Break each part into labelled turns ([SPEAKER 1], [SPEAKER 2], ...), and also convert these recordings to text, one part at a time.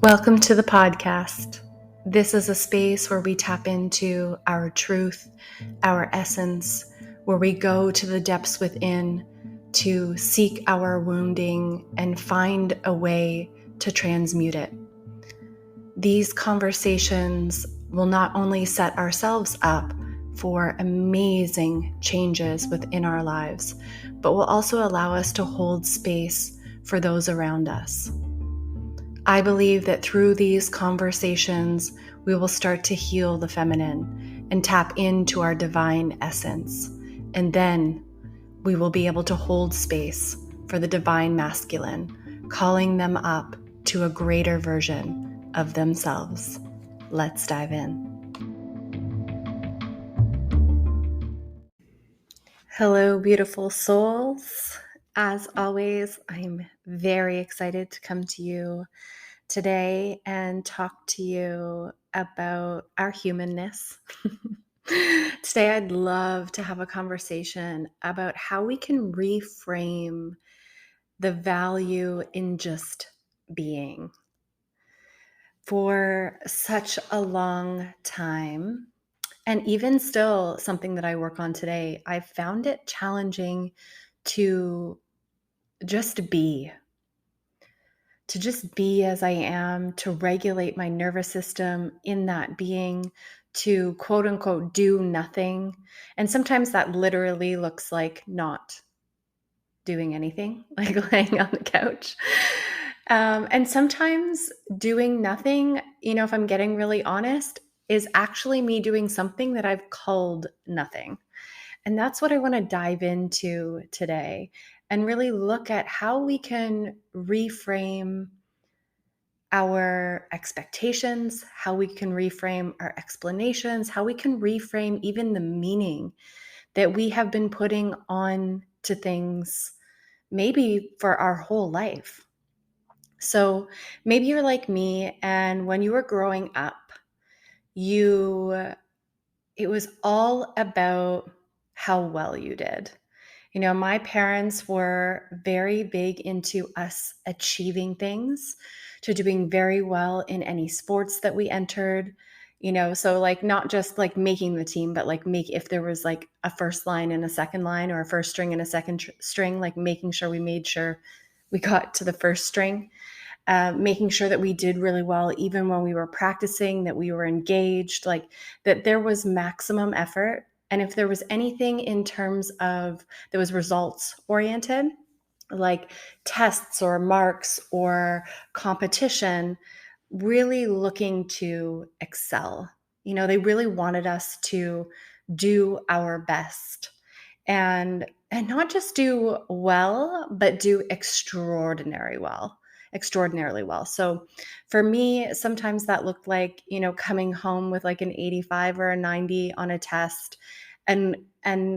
[SPEAKER 1] Welcome to the podcast. This is a space where we tap into our truth, our essence, where we go to the depths within to seek our wounding and find a way to transmute it. These conversations will not only set ourselves up for amazing changes within our lives, but will also allow us to hold space for those around us. I believe that through these conversations, we will start to heal the feminine and tap into our divine essence. And then we will be able to hold space for the divine masculine, calling them up to a greater version of themselves. Let's dive in. Hello, beautiful souls. As always, I'm very excited to come to you today and talk to you about our humanness. Today, I'd love to have a conversation about how we can reframe the value in just being. For such a long time, and even still something that I work on today, I found it challenging to just be. To just be as I am, to regulate my nervous system in that being, to quote unquote do nothing. And sometimes that literally looks like not doing anything, like laying on the couch. And sometimes doing nothing, if I'm getting really honest, is actually me doing something that I've called nothing. And that's what I want to dive into today and really look at how we can reframe our expectations, how we can reframe our explanations, how we can reframe even the meaning that we have been putting on to things maybe for our whole life. So maybe you're like me, and when you were growing up, it was all about how well you did. My parents were very big into us achieving things, to doing very well in any sports that we entered, so like not just like making the team, but like if there was like a first line and a second line, or a first string and a second string, like making sure we got to the first string, making sure that we did really well, even when we were practicing, that we were engaged, like that there was maximum effort. And if there was anything in terms of that was results oriented, like tests or marks or competition, really looking to excel. They really wanted us to do our best and not just do well, but do extraordinarily well. So for me, sometimes that looked like, coming home with like an 85 or a 90 on a test. And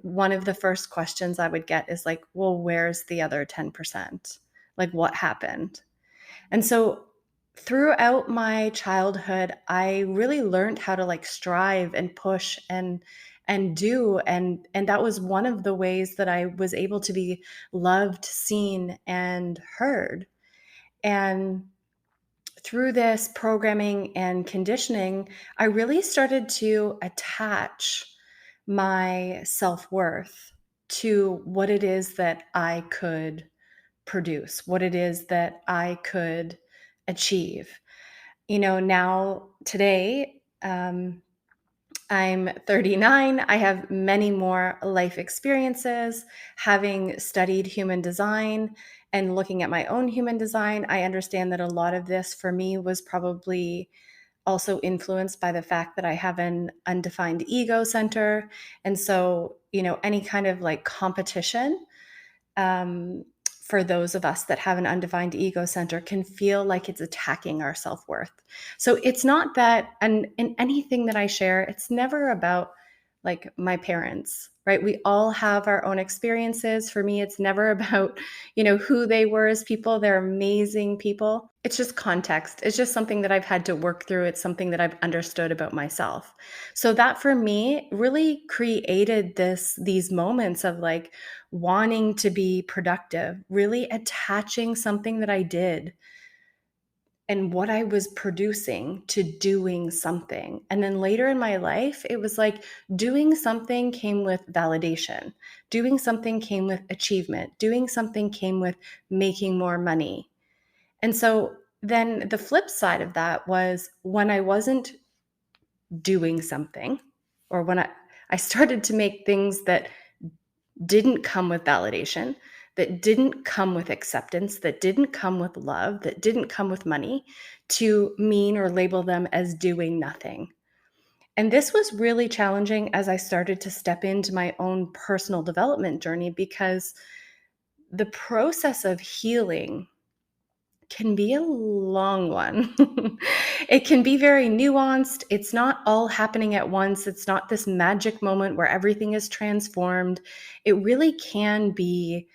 [SPEAKER 1] one of the first questions I would get is like, well, where's the other 10%? Like, what happened? And so throughout my childhood, I really learned how to like strive and push and do, and that was one of the ways that I was able to be loved, seen, and heard. And through this programming and conditioning, I really started to attach my self-worth to what it is that I could produce, what it is that I could achieve. Now today, I'm 39. I have many more life experiences. Having studied human design and looking at my own human design, I understand that a lot of this for me was probably also influenced by the fact that I have an undefined ego center. And so, any kind of like competition, for those of us that have an undefined ego center, can feel like it's attacking our self-worth. So it's not that, and in anything that I share, it's never about like my parents, right? We all have our own experiences. For me, it's never about, who they were as people. They're amazing people. It's just context. It's just something that I've had to work through. It's something that I've understood about myself. So that for me really created these moments of like wanting to be productive, really attaching something that I did and what I was producing to doing something. And then later in my life, it was like doing something came with validation, doing something came with achievement, doing something came with making more money. And so then the flip side of that was when I wasn't doing something, or when I started to make things that didn't come with validation, that didn't come with acceptance, that didn't come with love, that didn't come with money, to mean or label them as doing nothing. And this was really challenging as I started to step into my own personal development journey, because the process of healing can be a long one. It can be very nuanced. It's not all happening at once. It's not this magic moment where everything is transformed. It really can be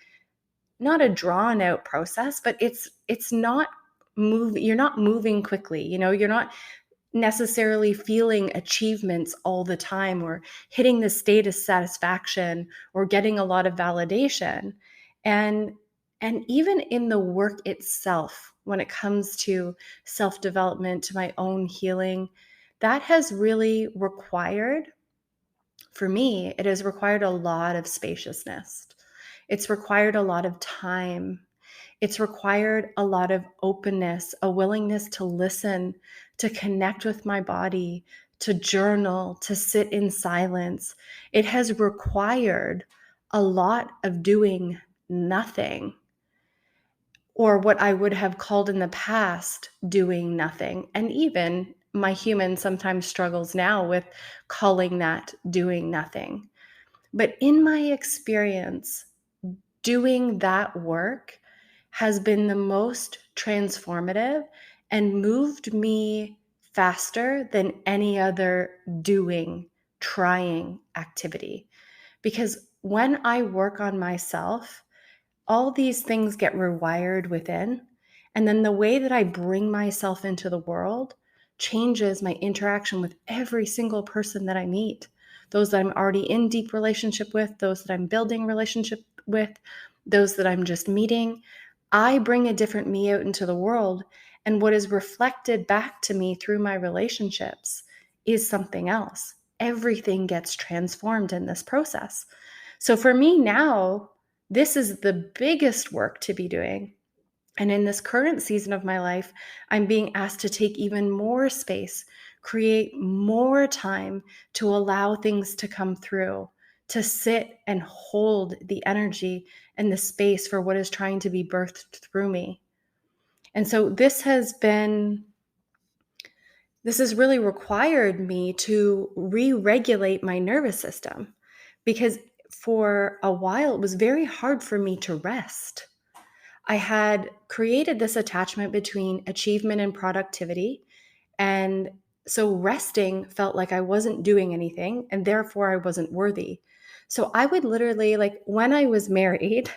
[SPEAKER 1] not a drawn out process, but it's not you're not moving quickly. You're not necessarily feeling achievements all the time, or hitting the status satisfaction, or getting a lot of validation. And even in the work itself, when it comes to self-development, to my own healing, that has really required, for me, it has required a lot of spaciousness. It's required a lot of time. It's required a lot of openness, a willingness to listen, to connect with my body, to journal, to sit in silence. It has required a lot of doing nothing, or what I would have called in the past doing nothing. And even my human sometimes struggles now with calling that doing nothing. But in my experience, doing that work has been the most transformative and moved me faster than any other trying activity. Because when I work on myself, all these things get rewired within. And then the way that I bring myself into the world changes my interaction with every single person that I meet. Those that I'm already in deep relationship with, those that I'm building relationship with, those that I'm just meeting. I bring a different me out into the world. And what is reflected back to me through my relationships is something else. Everything gets transformed in this process. So for me now, this is the biggest work to be doing. And in this current season of my life, I'm being asked to take even more space, create more time to allow things to come through, to sit and hold the energy and the space for what is trying to be birthed through me. And so this has really required me to re-regulate my nervous system, because for a while it was very hard for me to rest. I had created this attachment between achievement and productivity. And so resting felt like I wasn't doing anything, and therefore I wasn't worthy. So I would literally, like when I was married,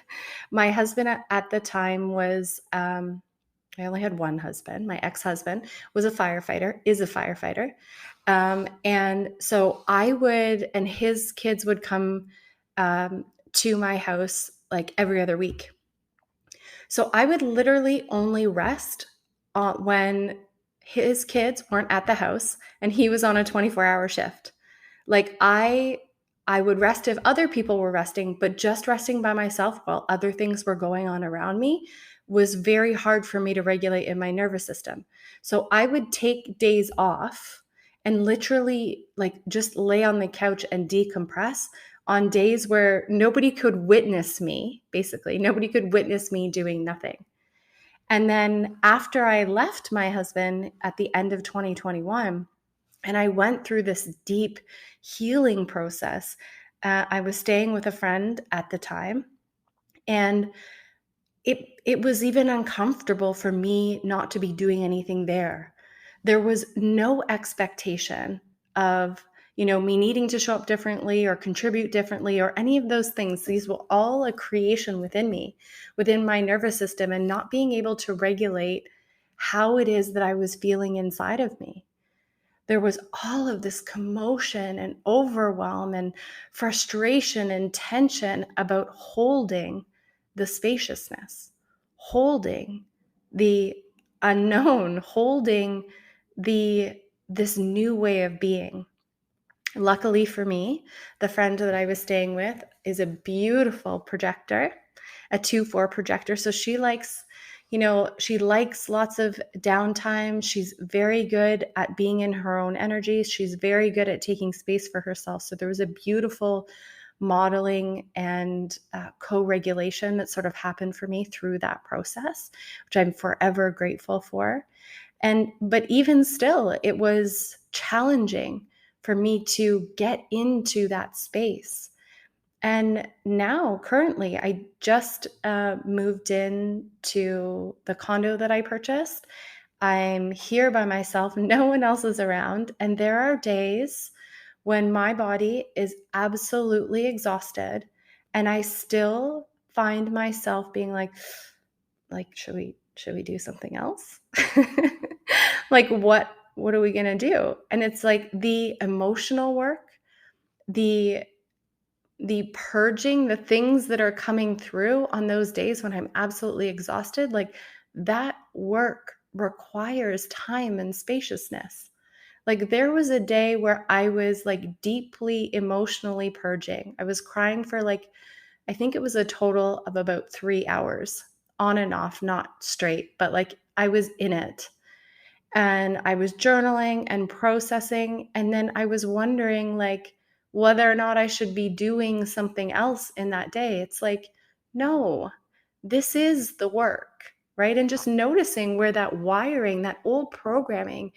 [SPEAKER 1] my husband at the time was, I only had one husband. My ex-husband was a firefighter, is a firefighter. And so I would, and his kids would come to my house like every other week. So I would literally only rest when his kids weren't at the house and he was on a 24-hour shift. Like I would rest if other people were resting, but just resting by myself while other things were going on around me was very hard for me to regulate in my nervous system. So I would take days off and literally like just lay on the couch and decompress on days where nobody could witness me, basically. Nobody could witness me doing nothing. And then after I left my husband at the end of 2021, and I went through this deep healing process, I was staying with a friend at the time, and it was even uncomfortable for me not to be doing anything there. There was no expectation of, me needing to show up differently or contribute differently or any of those things. These were all a creation within me, within my nervous system, and not being able to regulate how it is that I was feeling inside of me. There was all of this commotion and overwhelm and frustration and tension about holding the spaciousness, holding the unknown, holding this new way of being. Luckily for me, the friend that I was staying with is a beautiful projector, a 2/4 projector. So she likes, she likes lots of downtime. She's very good at being in her own energy. She's very good at taking space for herself. So there was a beautiful modeling and co-regulation that sort of happened for me through that process, which I'm forever grateful for. But even still, it was challenging for me to get into that space. And now, currently, I just moved in to the condo that I purchased. I'm here by myself, no one else is around. And there are days when my body is absolutely exhausted and I still find myself being like, should we do something else? Like, what are we going to do? And it's like the emotional work, the purging, the things that are coming through on those days when I'm absolutely exhausted, like that work requires time and spaciousness. Like there was a day where I was like deeply emotionally purging. I was crying for I think it was a total of about 3 hours, on and off, not straight, but like I was in it. And I was journaling and processing. And then I was wondering like whether or not I should be doing something else in that day. It's like, no, this is the work, right? And just noticing where that wiring, that old programming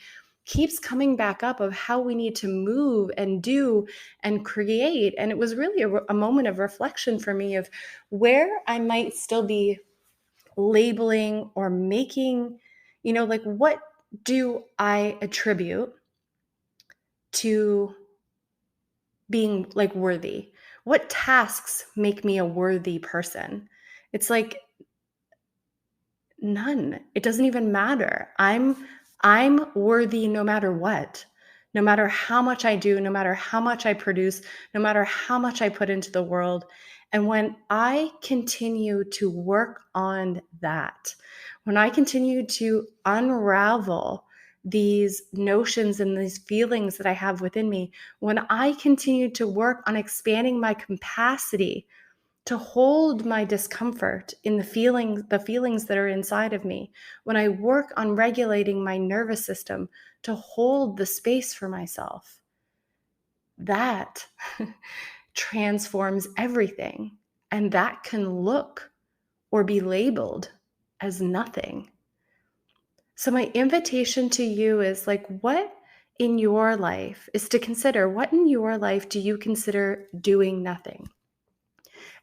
[SPEAKER 1] keeps coming back up of how we need to move and do and create. And it was really a moment of reflection for me of where I might still be labeling or making, like what do I attribute to being like worthy? What tasks make me a worthy person? It's like none. It doesn't even matter. I'm worthy no matter what. No matter how much I do, no matter how much I produce, no matter how much I put into the world. And when I continue to work on that, when I continue to unravel these notions and these feelings that I have within me, when I continue to work on expanding my capacity to hold my discomfort in the feelings that are inside of me, when I work on regulating my nervous system to hold the space for myself, that transforms everything. And that can look or be labeled as nothing. So my invitation to you is like, what in your life is to consider, what in your life do you consider doing nothing?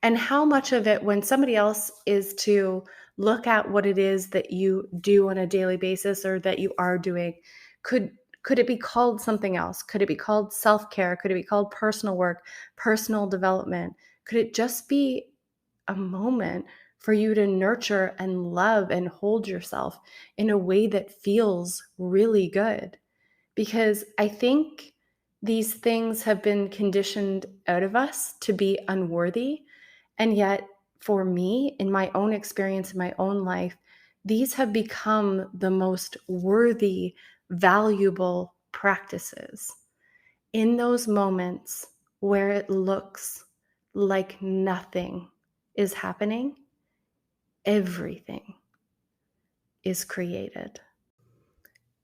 [SPEAKER 1] And how much of it, when somebody else is to look at what it is that you do on a daily basis or that you are doing, could it be called something else? Could it be called self-care? Could it be called personal work, personal development? Could it just be a moment for you to nurture and love and hold yourself in a way that feels really good? Because I think these things have been conditioned out of us to be unworthy. And yet, for me, in my own experience, in my own life, these have become the most worthy, valuable practices. In those moments where it looks like nothing is happening, everything is created.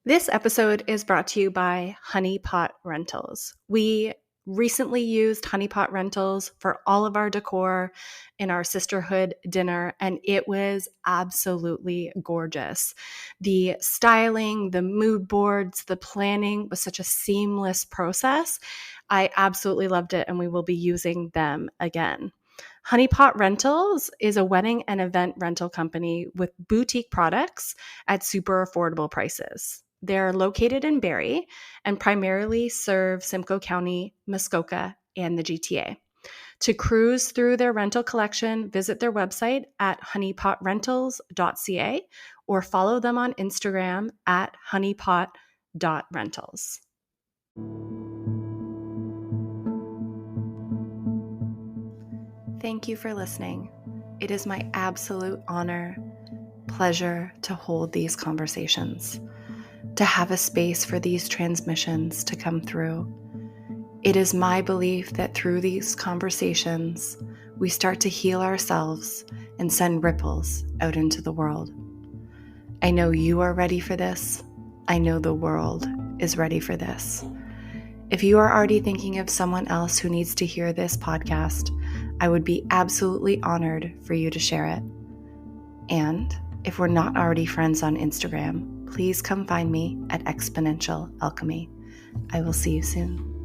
[SPEAKER 1] This episode is brought to you by Honey Pot Rentals. We recently used Honey Pot Rentals for all of our decor in our sisterhood dinner, and it was absolutely gorgeous. The styling, the mood boards, the planning was such a seamless process. I absolutely loved it, and we will be using them again. Honey Pot Rentals is a wedding and event rental company with boutique products at super affordable prices. They're located in Barrie and primarily serve Simcoe County, Muskoka, and the GTA. To cruise through their rental collection, visit their website at honeypotrentals.ca or follow them on Instagram at honeypot.rentals. Thank you for listening. It is my absolute honor pleasure to hold these conversations, to have a space for these transmissions to come through. It is my belief that through these conversations, we start to heal ourselves and send ripples out into the world. I know you are ready for this. I know the world is ready for this. If you are already thinking of someone else who needs to hear this podcast, I would be absolutely honored for you to share it. And if we're not already friends on Instagram, please come find me at Exponential Alchemy. I will see you soon.